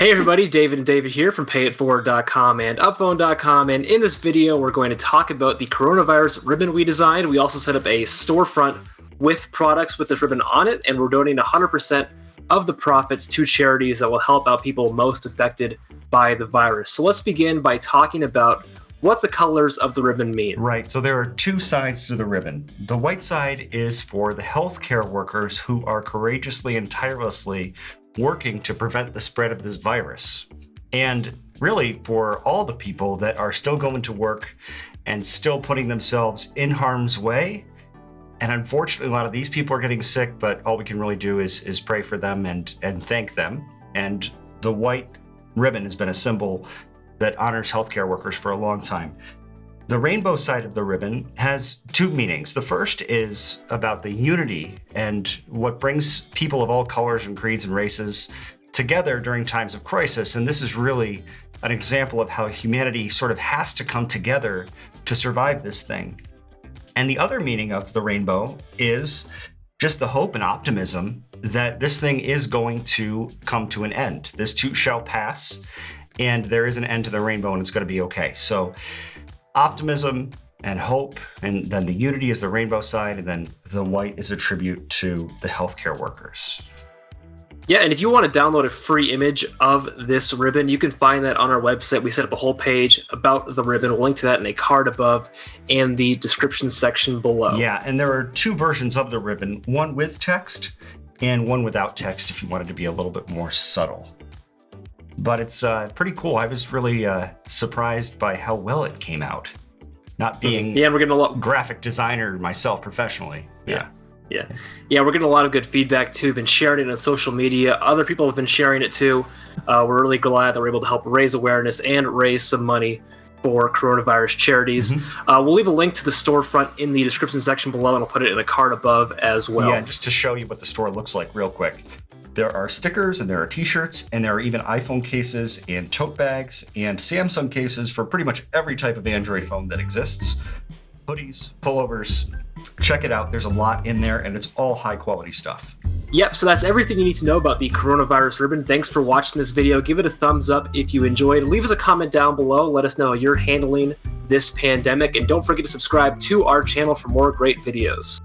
Hey everybody, David and David here from Payette.com and Upphone.com, and in this video we're going to talk about the coronavirus ribbon we designed. We also set up a storefront with products with this ribbon on it, and we're donating 100% of the profits to charities that will help out people most affected by the virus. So let's begin by talking about what the colors of the ribbon mean. Right, so there are two sides to the ribbon. The white side is for the healthcare workers who are courageously and tirelessly working to prevent the spread of this virus. And really for all the people that are still going to work and still putting themselves in harm's way. And unfortunately, a lot of these people are getting sick, but all we can really do is pray for them and thank them. And the white ribbon has been a symbol that honors healthcare workers for a long time. The rainbow side of the ribbon has two meanings. The first is about the unity and what brings people of all colors and creeds and races together during times of crisis. And this is really an example of how humanity sort of has to come together to survive this thing. And the other meaning of the rainbow is just the hope and optimism that this thing is going to come to an end. This too shall pass, and there is an end to the rainbow, and it's going to be okay. So optimism and hope, and then the unity is the rainbow side, and then the white is a tribute to the healthcare workers. Yeah, and if you want to download a free image of this ribbon, you can find that on our website. We set up a whole page about the ribbon. We'll link to that in a card above and the description section below. Yeah, and there are two versions of the ribbon, one with text and one without text if you wanted to be a little bit more subtle. But it's pretty cool. I was really surprised by how well it came out. Not being we're getting a lot graphic designer myself professionally. Yeah, we're getting a lot of good feedback too. We've been sharing it on social media. Other people have been sharing it too. We're really glad that we're able to help raise awareness and raise some money for coronavirus charities. We'll leave a link to the storefront in the description section below, and I'll put it in a card above as well. Yeah, just to show you what the store looks like real quick. There are stickers and there are t-shirts and there are even iPhone cases and tote bags and Samsung cases for pretty much every type of Android phone that exists. Hoodies, pullovers, check it out. There's a lot in there and it's all high quality stuff. Yep, so that's everything you need to know about the coronavirus ribbon. Thanks for watching this video. Give it a thumbs up if you enjoyed. Leave us a comment down below. Let us know how you're handling this pandemic. And don't forget to subscribe to our channel for more great videos.